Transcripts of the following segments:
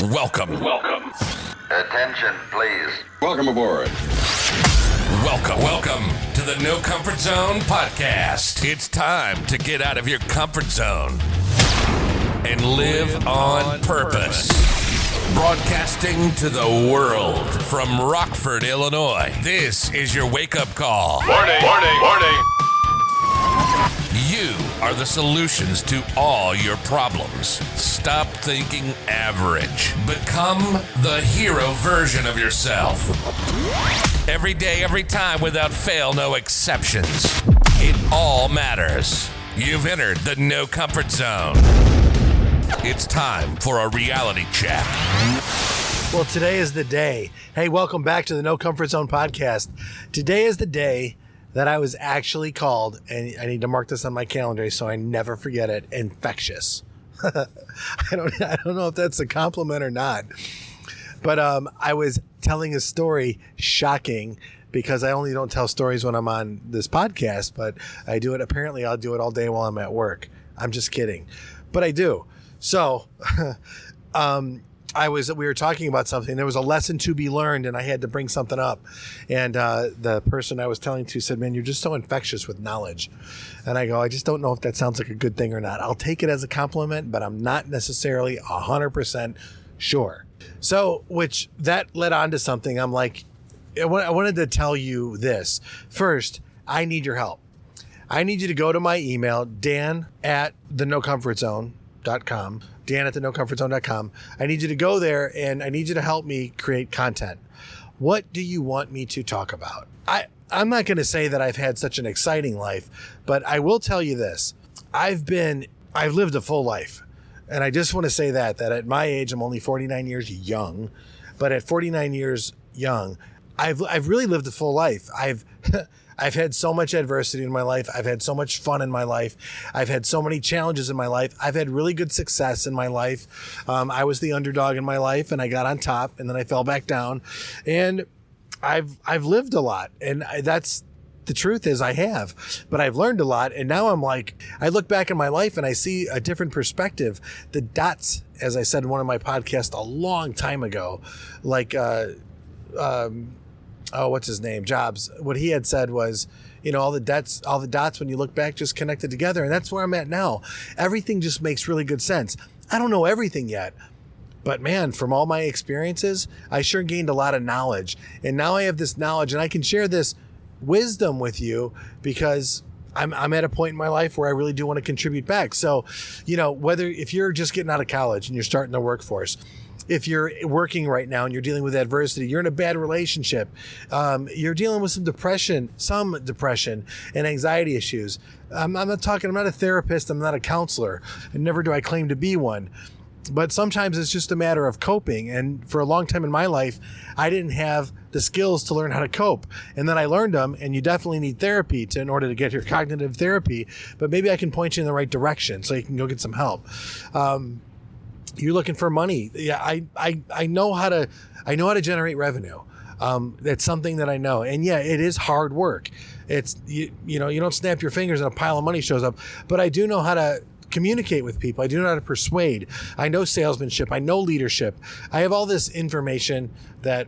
Welcome. Attention, please. Welcome aboard. Welcome to the No Comfort Zone podcast. It's time to get out of your comfort zone and live on purpose. Broadcasting to the world from Rockford, Illinois. This is your wake-up call. Warning. You are the solutions to all your problems. Stop thinking average. Become the hero version of yourself. Every day, every time, without fail, no exceptions. It all matters. You've entered the No Comfort Zone. It's time for a reality check. Well, today is the day. Hey, welcome back to the No Comfort Zone podcast. Today is the day that I was actually called, and I need to mark this on my calendar so I never forget it, infectious. I don't know if that's a compliment or not, but I was telling a story, shocking, because I only don't tell stories when I'm on this podcast, but I do it. Apparently, I'll do it all day while I'm at work. I'm just kidding, but I do. So, we were talking about something. There was a lesson to be learned, and I had to bring something up. And the person I was telling to said, "Man, you're just so infectious with knowledge." And I go, "I just don't know if that sounds like a good thing or not. I'll take it as a compliment, but I'm not necessarily 100% sure." So, which that led on to something. I'm like, I wanted to tell you this. First, I need your help. I need you to go to my email, dan@thenocomfortzone.com. dan@thenocomfortzone.com. I need you to go there, and I need you to help me create content. What do you want me to talk about? I'm not going to say that I've had such an exciting life, but I will tell you this. I've lived a full life. And I just want to say that at my age, I'm only 49 years young, but at 49 years young, I've really lived a full life. I've had so much adversity in my life. I've had so much fun in my life. I've had so many challenges in my life. I've had really good success in my life. I was the underdog in my life, and I got on top, and then I fell back down. And I've lived a lot, and that's the truth is I have. But I've learned a lot, and now I'm like, I look back in my life and I see a different perspective. The dots, as I said in one of my podcasts a long time ago, like what's his name? Jobs. What he had said was, all the dots when you look back just connected together. And that's where I'm at now. Everything just makes really good sense. I don't know everything yet, but man, from all my experiences, I sure gained a lot of knowledge. And now I have this knowledge, and I can share this wisdom with you because I'm at a point in my life where I really do want to contribute back. So, if you're just getting out of college and you're starting the workforce, if you're working right now and you're dealing with adversity, you're in a bad relationship, you're dealing with some depression and anxiety issues. I'm not a therapist. I'm not a counselor, and never do I claim to be one. But sometimes it's just a matter of coping. And for a long time in my life, I didn't have the skills to learn how to cope. And then I learned them, and you definitely need therapy in order to get your cognitive therapy. But maybe I can point you in the right direction so you can go get some help. You're looking for money. Yeah, I know how to generate revenue. That's something that I know. And yeah, it is hard work. It's you don't snap your fingers and a pile of money shows up. But I do know how to communicate with people. I do know how to persuade. I know salesmanship. I know leadership. I have all this information that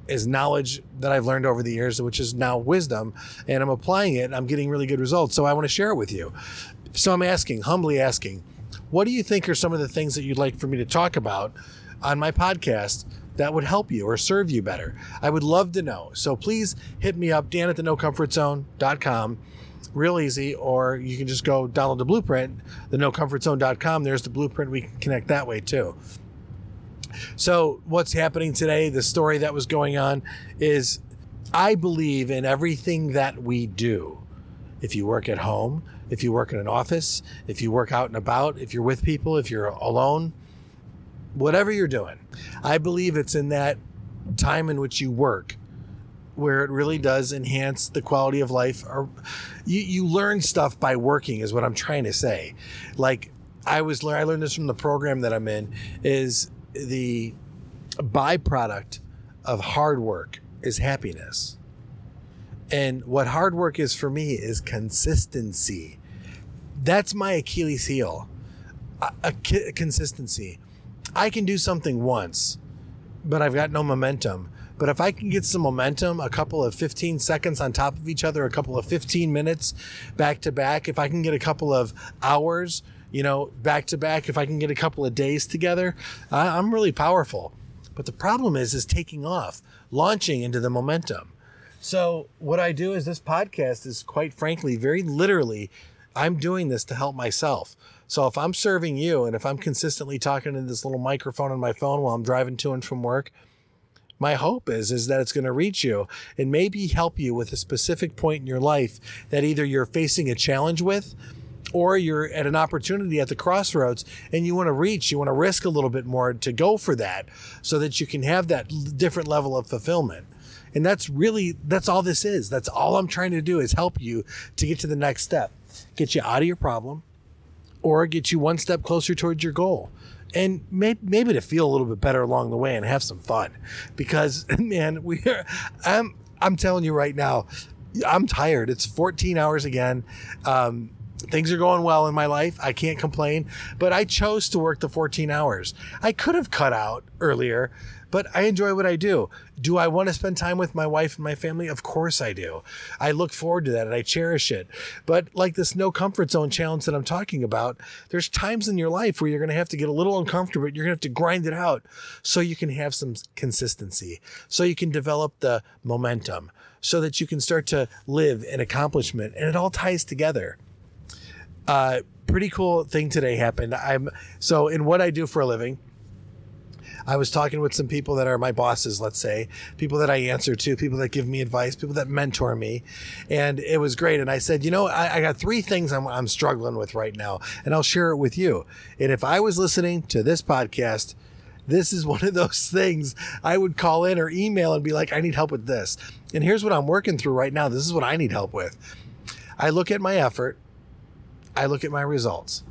is knowledge that I've learned over the years, which is now wisdom, and I'm applying it, and I'm getting really good results. So I want to share it with you. So I'm humbly asking, what do you think are some of the things that you'd like for me to talk about on my podcast that would help you or serve you better? I would love to know. So please hit me up, dan@thenocomfortzone.com. Real easy, or you can just go download the blueprint, thenocomfortzone.com. There's the blueprint. We can connect that way too. So what's happening today, the story that was going on is I believe in everything that we do. If you work at home, if you work in an office, if you work out and about, if you're with people, if you're alone, whatever you're doing, I believe it's in that time in which you work where it really does enhance the quality of life. Or you learn stuff by working is what I'm trying to say. Like I learned this from the program that I'm in, is the byproduct of hard work is happiness. And what hard work is for me is consistency. That's my Achilles heel. Consistency. I can do something once, but I've got no momentum. But if I can get some momentum, a couple of 15 seconds on top of each other, a couple of 15 minutes back to back, if I can get a couple of hours, back to back, if I can get a couple of days together, I'm really powerful. But the problem is taking off, launching into the momentum. So what I do is this podcast is, quite frankly, very literally, I'm doing this to help myself. So if I'm serving you and if I'm consistently talking to this little microphone on my phone while I'm driving to and from work, my hope is that it's going to reach you and maybe help you with a specific point in your life that either you're facing a challenge with, or you're at an opportunity at the crossroads and you want to risk a little bit more to go for that so that you can have that different level of fulfillment. And that's all this is. That's all I'm trying to do, is help you to get to the next step, get you out of your problem, or get you one step closer towards your goal. And maybe to feel a little bit better along the way and have some fun, because man, I'm telling you right now, I'm tired. It's 14 hours again. Things are going well in my life. I can't complain, but I chose to work the 14 hours. I could have cut out earlier, but I enjoy what I do. Do I want to spend time with my wife and my family? Of course I do. I look forward to that and I cherish it. But like this no comfort zone challenge that I'm talking about, there's times in your life where you're going to have to get a little uncomfortable. You're going to have to grind it out so you can have some consistency, so you can develop the momentum, so that you can start to live in accomplishment, and it all ties together. Pretty cool thing today happened. So in what I do for a living, I was talking with some people that are my bosses, let's say, people that I answer to, people that give me advice, people that mentor me. And it was great. And I said, I got 3 things I'm struggling with right now, and I'll share it with you. And if I was listening to this podcast, this is one of those things I would call in or email and be like, I need help with this. And here's what I'm working through right now. This is what I need help with. I look at my effort, I look at my results,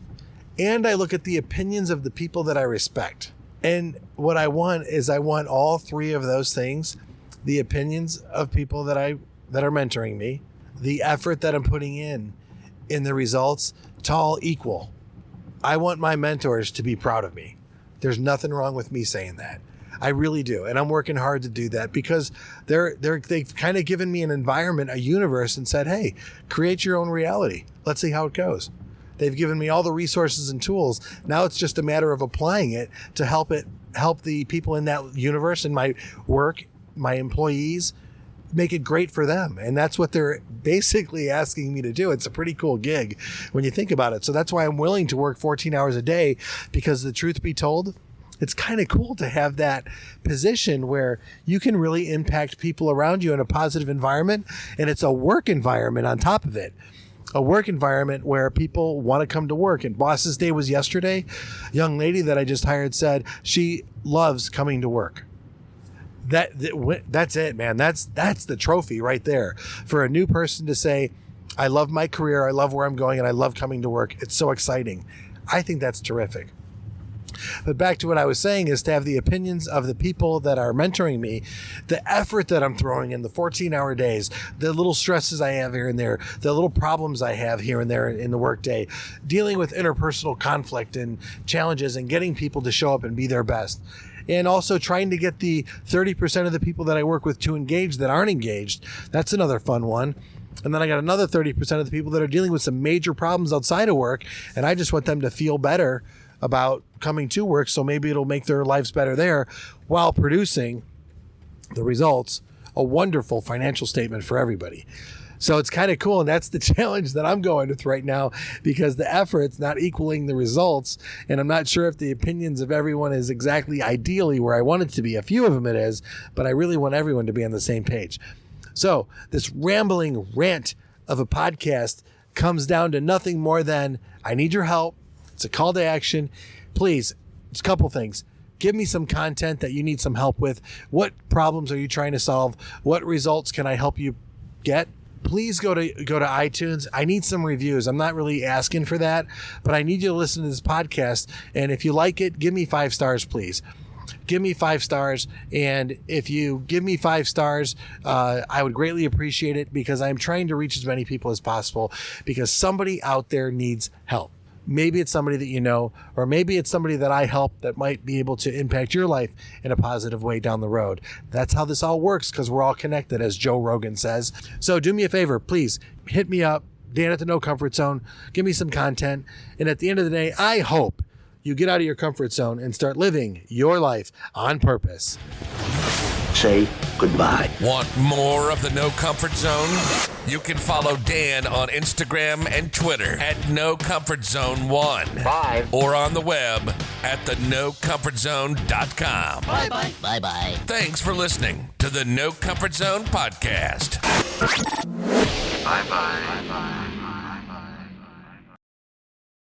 and I look at the opinions of the people that I respect. And what I want all 3 of those things: the opinions of people that are mentoring me, the effort that I'm putting in the results, to all equal. I want my mentors to be proud of me. There's nothing wrong with me saying that. I really do. And I'm working hard to do that, because they've kind of given me an environment, a universe, and said, hey, create your own reality. Let's see how it goes. They've given me all the resources and tools. Now it's just a matter of applying it to help the people in that universe and my work, my employees, make it great for them. And that's what they're basically asking me to do. It's a pretty cool gig when you think about it. So that's why I'm willing to work 14 hours a day, because the truth be told, it's kind of cool to have that position where you can really impact people around you in a positive environment. And it's a work environment on top of it. A work environment where people want to come to work. And Boss's Day was yesterday. A young lady that I just hired said she loves coming to work. That's it, man. That's the trophy right there for a new person to say, I love my career, I love where I'm going, and I love coming to work. It's so exciting. I think that's terrific. But back to what I was saying, is to have the opinions of the people that are mentoring me, the effort that I'm throwing in, the 14-hour days, the little stresses I have here and there, the little problems I have here and there in the workday, dealing with interpersonal conflict and challenges and getting people to show up and be their best. And also trying to get the 30% of the people that I work with to engage that aren't engaged. That's another fun one. And then I got another 30% of the people that are dealing with some major problems outside of work, and I just want them to feel better about coming to work, so maybe it'll make their lives better there, while producing the results, a wonderful financial statement for everybody. So it's kind of cool, and that's the challenge that I'm going with right now, because the effort's not equaling the results, and I'm not sure if the opinions of everyone is exactly ideally where I want it to be. A few of them it is, but I really want everyone to be on the same page. So this rambling rant of a podcast comes down to nothing more than, I need your help. It's a call to action. Please, it's a couple things. Give me some content that you need some help with. What problems are you trying to solve? What results can I help you get? Please go to iTunes. I need some reviews. I'm not really asking for that, but I need you to listen to this podcast. And if you like it, give me 5 stars, please. Give me 5 stars. And if you give me 5 stars, I would greatly appreciate it, because I'm trying to reach as many people as possible, because somebody out there needs help. Maybe it's somebody that you know, or maybe it's somebody that I help that might be able to impact your life in a positive way down the road. That's how this all works, because we're all connected, as Joe Rogan says. So do me a favor, please hit me up, Dan at the No Comfort Zone. Give me some content. And at the end of the day, I hope you get out of your comfort zone and start living your life on purpose. Say goodbye. Want more of the No Comfort Zone? You can follow Dan on Instagram and Twitter at No Comfort Zone 1. Bye. Or on the web at thenocomfortzone.com. Bye-bye. Bye-bye. Thanks for listening to the No Comfort Zone podcast. Bye-bye. Bye-bye.